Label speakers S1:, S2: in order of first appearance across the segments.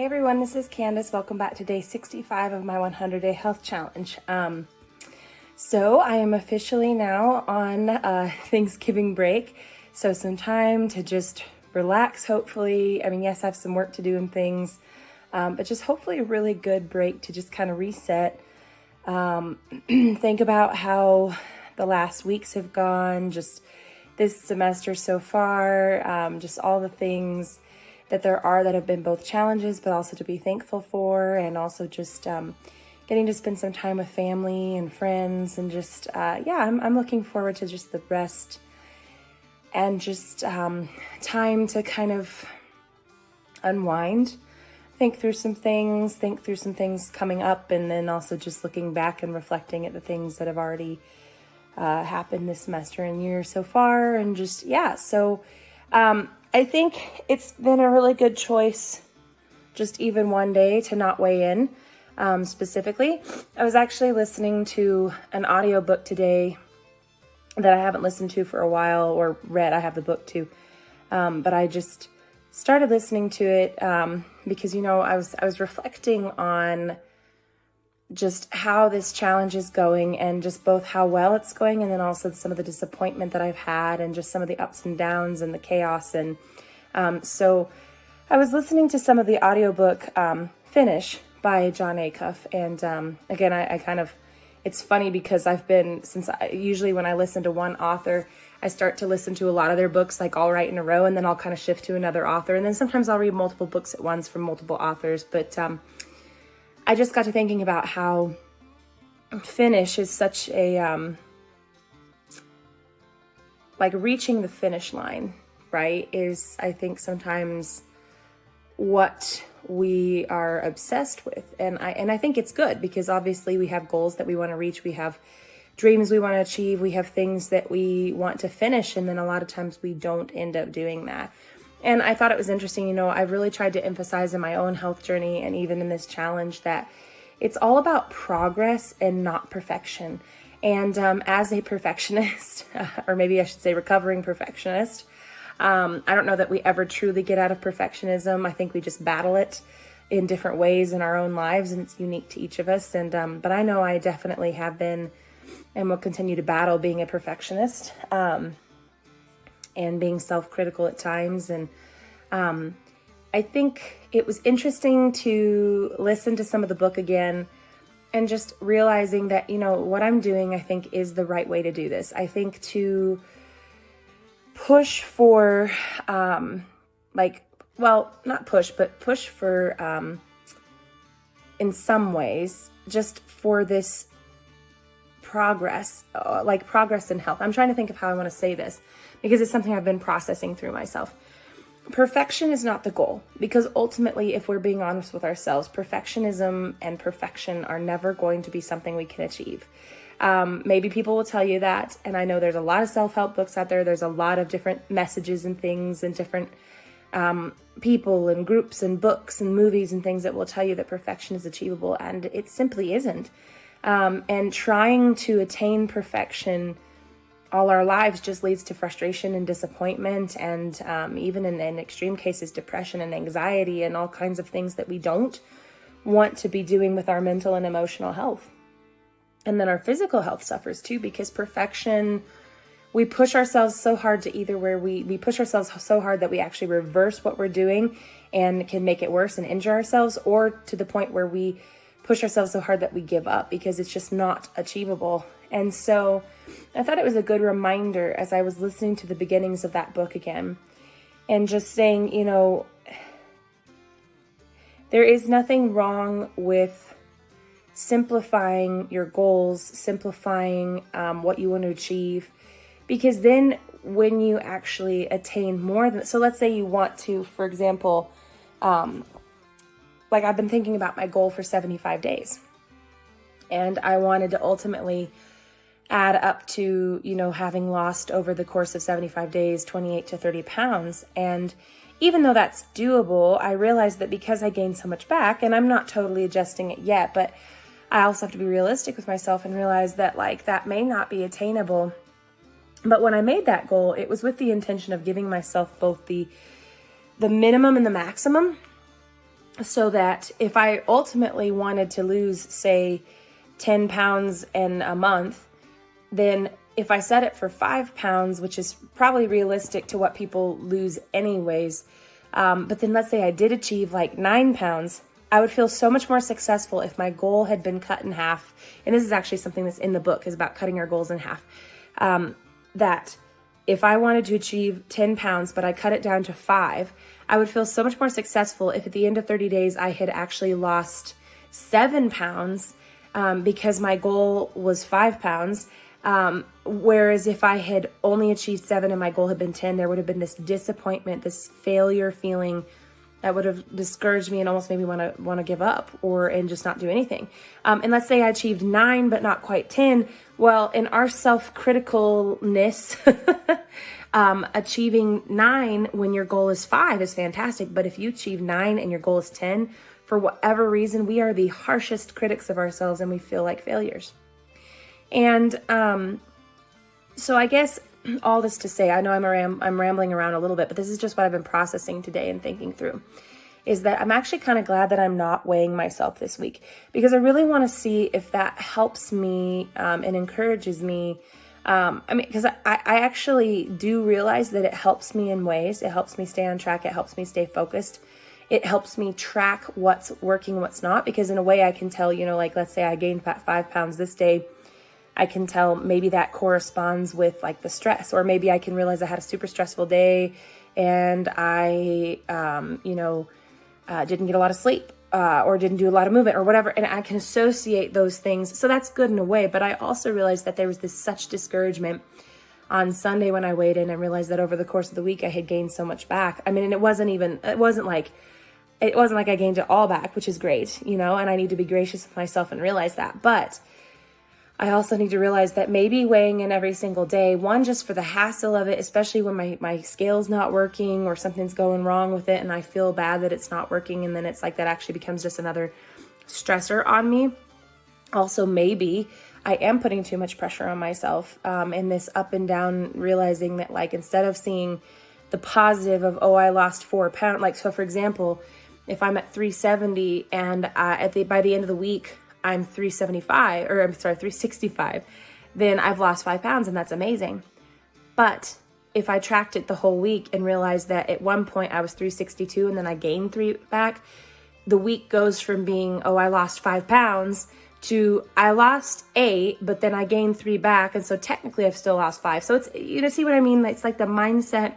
S1: everyone, this is Candace. Welcome back to day 65 of my 100-day health challenge. So I am officially now on Thanksgiving break, so some time to just relax, hopefully. I mean, yes, I have some work to do and things, but just hopefully a really good break to just kind of reset, think about how the last weeks have gone, just this semester so far, just all the things that there are that have been both challenges, but also to be thankful for, and also just getting to spend some time with family and friends, and just, I'm looking forward to just the rest and just time to kind of unwind, think through some things coming up, and then also just looking back and reflecting at the things that have already happened this semester and year so far, and just, I think it's been a really good choice, just even one day, to not weigh in specifically. I was actually listening to an audiobook today that I haven't listened to for a while, or read. I have the book too, but I just started listening to it because, I was reflecting on just how this challenge is going, and just both how well it's going, and then also some of the disappointment that I've had, and just some of the ups and downs and the chaos. And so I was listening to some of the audiobook Finish by John Acuff. And again, I kind of, it's funny because usually when I listen to one author, I start to listen to a lot of their books like all right in a row, and then I'll kind of shift to another author. And then sometimes I'll read multiple books at once from multiple authors. But I just got to thinking about how Finish is such a, like reaching the finish line, right, is I think sometimes what we are obsessed with. And I think it's good, because obviously we have goals that we want to reach. We have dreams we want to achieve. We have things that we want to finish. And then a lot of times we don't end up doing that. And I thought it was interesting, I've really tried to emphasize in my own health journey, and even in this challenge, that it's all about progress and not perfection. And as a perfectionist, or maybe I should say recovering perfectionist, I don't know that we ever truly get out of perfectionism. I think we just battle it in different ways in our own lives, and it's unique to each of us. And but I know I definitely have been and will continue to battle being a perfectionist, and being self-critical at times. And I think it was interesting to listen to some of the book again, and just realizing that, what I'm doing, I think, is the right way to do this. I think to push for, push for, in some ways, just for this progress, like progress in health. I'm trying to think of how I want to say this, because it's something I've been processing through myself. Perfection is not the goal, because ultimately, if we're being honest with ourselves, perfectionism and perfection are never going to be something we can achieve. Maybe people will tell you that, and I know there's a lot of self-help books out there. There's a lot of different messages and things, and different people and groups and books and movies and things that will tell you that perfection is achievable, and it simply isn't. And trying to attain perfection all our lives just leads to frustration and disappointment, and even in extreme cases, depression and anxiety, and all kinds of things that we don't want to be doing with our mental and emotional health. And then our physical health suffers too, because perfection, we push ourselves so hard to either where we push ourselves so hard that we actually reverse what we're doing and can make it worse and injure ourselves, or to the point where we push ourselves so hard that we give up because it's just not achievable. And so I thought it was a good reminder as I was listening to the beginnings of that book again, and just saying, there is nothing wrong with simplifying your goals, simplifying what you want to achieve, because then when you actually attain more than, so let's say you want to, for example, like I've been thinking about my goal for 75 days, and I wanted to ultimately add up to, having lost over the course of 75 days, 28 to 30 pounds. And even though that's doable, I realized that because I gained so much back, and I'm not totally adjusting it yet, but I also have to be realistic with myself and realize that that may not be attainable. But when I made that goal, it was with the intention of giving myself both the minimum and the maximum. so that if I ultimately wanted to lose, say, 10 pounds in a month, then if I set it for 5 pounds, which is probably realistic to what people lose anyways, but then let's say I did achieve like 9 pounds, I would feel so much more successful if my goal had been cut in half. And this is actually something that's in the book, is about cutting our goals in half. That if I wanted to achieve 10 pounds, but I cut it down to 5, I would feel so much more successful if at the end of 30 days I had actually lost 7 pounds because my goal was 5 pounds. Whereas if I had only achieved 7 and my goal had been 10, there would have been this disappointment, this failure feeling that would have discouraged me and almost made me want to give up and just not do anything. And let's say I achieved 9, but not quite 10. Well, in our self-criticalness, achieving 9 when your goal is 5 is fantastic. But if you achieve 9 and your goal is 10, for whatever reason, we are the harshest critics of ourselves and we feel like failures. And so I guess all this to say, I know I'm rambling around a little bit, but this is just what I've been processing today and thinking through, is that I'm actually kind of glad that I'm not weighing myself this week, because I really want to see if that helps me and encourages me. Because I actually do realize that it helps me in ways. It helps me stay on track. It helps me stay focused. It helps me track what's working, what's not, because in a way I can tell, like let's say I gained 5 pounds this day. I can tell maybe that corresponds with like the stress, or maybe I can realize I had a super stressful day and I, didn't get a lot of sleep or didn't do a lot of movement or whatever. And I can associate those things. So that's good in a way. But I also realized that there was this such discouragement on Sunday when I weighed in and realized that over the course of the week, I had gained so much back. I mean, and it wasn't like I gained it all back, which is great, and I need to be gracious with myself and realize that. But I also need to realize that maybe weighing in every single day, one, just for the hassle of it, especially when my scale's not working or something's going wrong with it and I feel bad that it's not working, and then it's like that actually becomes just another stressor on me. Also, maybe I am putting too much pressure on myself in this up and down, realizing that like instead of seeing the positive of, I lost 4 pounds, like, so for example, if I'm at 370 and by the end of the week, I'm 365, then I've lost 5 pounds and that's amazing. But if I tracked it the whole week and realized that at one point I was 362 and then I gained 3 back, the week goes from being, I lost 5 pounds to I lost 8, but then I gained 3 back. And so technically I've still lost 5. So it's, see what I mean? It's like the mindset.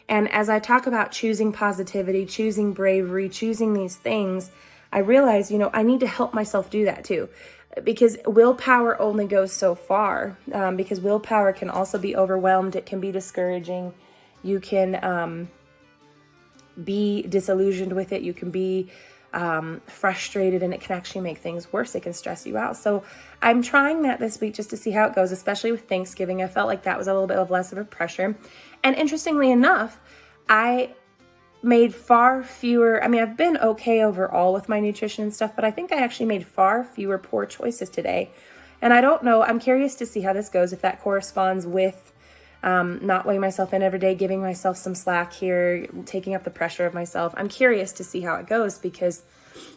S1: And as I talk about choosing positivity, choosing bravery, choosing these things, I realize, I need to help myself do that too, because willpower only goes so far, because willpower can also be overwhelmed. It can be discouraging. You can be disillusioned with it. You can be frustrated, and it can actually make things worse. It can stress you out. So I'm trying that this week just to see how it goes, especially with Thanksgiving. I felt like that was a little bit of less of a pressure. And interestingly enough, I made far fewer, I've been okay overall with my nutrition and stuff, but I think I actually made far fewer poor choices today. And I don't know, I'm curious to see how this goes, if that corresponds with not weighing myself in every day, giving myself some slack here, taking up the pressure of myself. I'm curious to see how it goes, because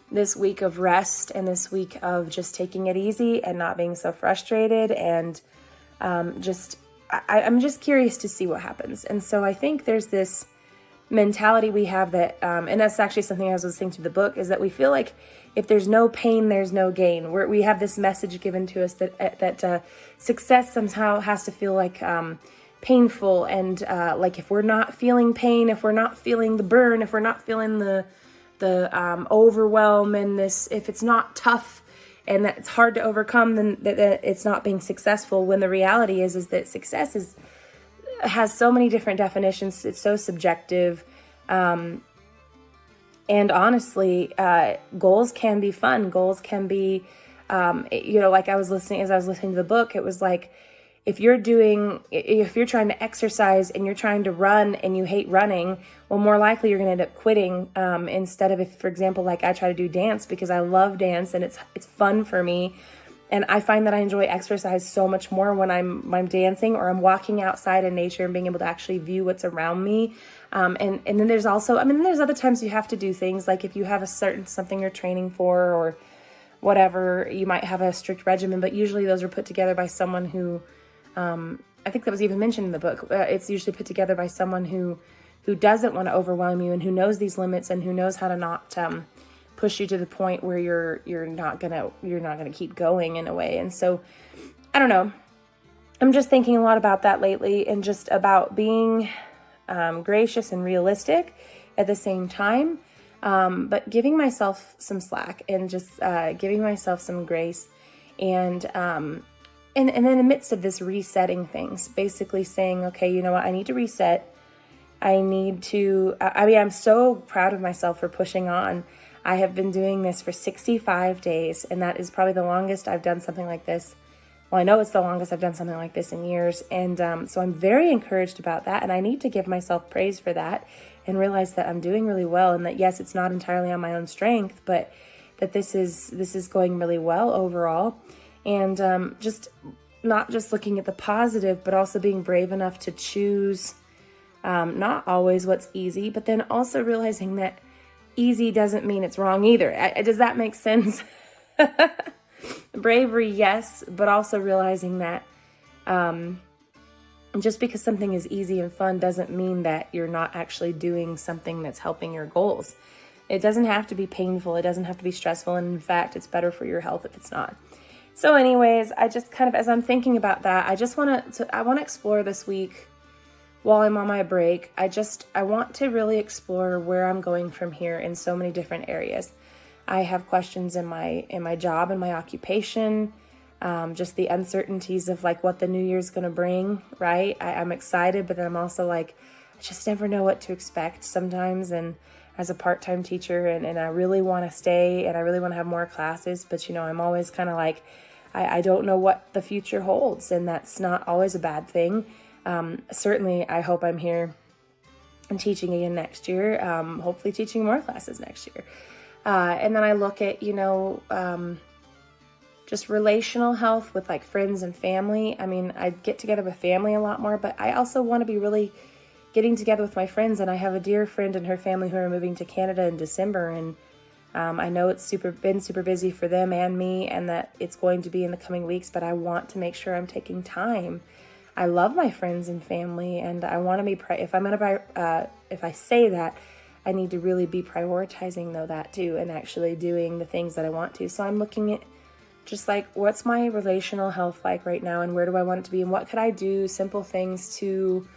S1: this week of rest and this week of just taking it easy and not being so frustrated and I'm just curious to see what happens. And so I think there's this mentality we have that, and that's actually something I was listening to the book, is that we feel like if there's no pain, there's no gain. We have this message given to us that success somehow has to feel like painful, and like if we're not feeling pain, if we're not feeling the burn, if we're not feeling the overwhelm, and this, if it's not tough and that it's hard to overcome, then that it's not being successful. When the reality is that success has so many different definitions. It's so subjective. And honestly, goals can be fun. Goals can be, like as I was listening to the book, it was like, if you're trying to exercise and you're trying to run and you hate running, well, more likely you're going to end up quitting. Instead of, if, for example, like I try to do dance because I love dance and it's fun for me. And I find that I enjoy exercise so much more when I'm dancing or I'm walking outside in nature and being able to actually view what's around me. And then there's also, there's other times you have to do things, like if you have a certain something you're training for or whatever, you might have a strict regimen, but usually those are put together by someone who, I think that was even mentioned in the book. It's usually put together by someone who doesn't want to overwhelm you and who knows these limits and who knows how to not push you to the point where you're not gonna keep going in a way. And so I don't know. I'm just thinking a lot about that lately, and just about being gracious and realistic at the same time, but giving myself some slack and just giving myself some grace, and in the midst of this resetting things, basically saying, okay, you know what, I need to reset. I'm so proud of myself for pushing on. I have been doing this for 65 days, and that is probably the longest I've done something like this. Well, I know it's the longest I've done something like this in years, and so I'm very encouraged about that, and I need to give myself praise for that and realize that I'm doing really well, and that, yes, it's not entirely on my own strength, but that this is going really well overall, and just not just looking at the positive, but also being brave enough to choose not always what's easy, but then also realizing that easy doesn't mean it's wrong either. Does that make sense? Bravery, yes, but also realizing that just because something is easy and fun doesn't mean that you're not actually doing something that's helping your goals. It doesn't have to be painful. It doesn't have to be stressful. And in fact, it's better for your health if it's not. So anyways, I just kind of, as I'm thinking about that, I want to explore this week while I'm on my break. I want to really explore where I'm going from here in so many different areas. I have questions in my job and my occupation, just the uncertainties of like what the new year's going to bring, right? I'm excited, but then I'm also like, I just never know what to expect sometimes. And as a part-time teacher, and I really want to stay and I really want to have more classes, but I'm always kind of like, I don't know what the future holds, and that's not always a bad thing. Certainly, I hope I'm here and teaching again next year, hopefully teaching more classes next year. And then I look at, just relational health with like friends and family. I get together with family a lot more, but I also want to be really getting together with my friends. And I have a dear friend and her family who are moving to Canada in December. And I know it's been super busy for them and me, and that it's going to be in the coming weeks, but I want to make sure I'm taking time. I love my friends and family, and I want to be, if I say that, I need to really be prioritizing that too, and actually doing the things that I want to. So I'm looking at just like, what's my relational health like right now, and where do I want it to be, and what could I do, simple things to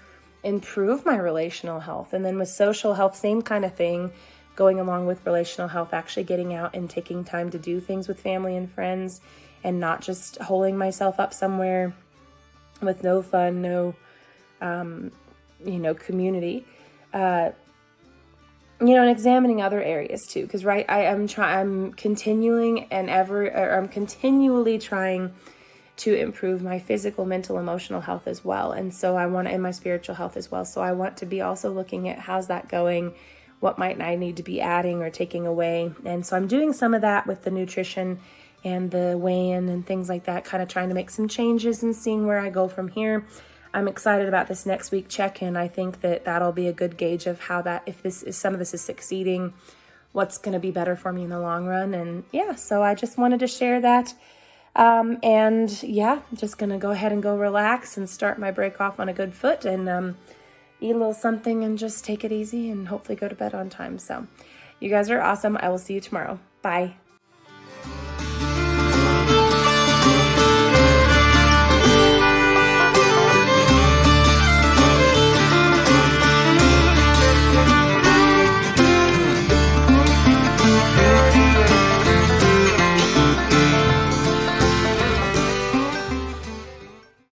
S1: improve my relational health. And then with social health, same kind of thing, going along with relational health, actually getting out and taking time to do things with family and friends, and not just holding myself up somewhere with no fun, no, community, and examining other areas too. Cause right, I'm continually trying to improve my physical, mental, emotional health as well. And so and my spiritual health as well. So I want to be also looking at how's that going, what might I need to be adding or taking away. And so I'm doing some of that with the nutrition and the weigh-in and things like that, kind of trying to make some changes and seeing where I go from here. I'm excited about this next week check-in. I think that'll be a good gauge of how some of this is succeeding, what's going to be better for me in the long run. And yeah, so I just wanted to share that. Just going to go ahead and go relax and start my break off on a good foot, and eat a little something and just take it easy and hopefully go to bed on time. So you guys are awesome. I will see you tomorrow. Bye.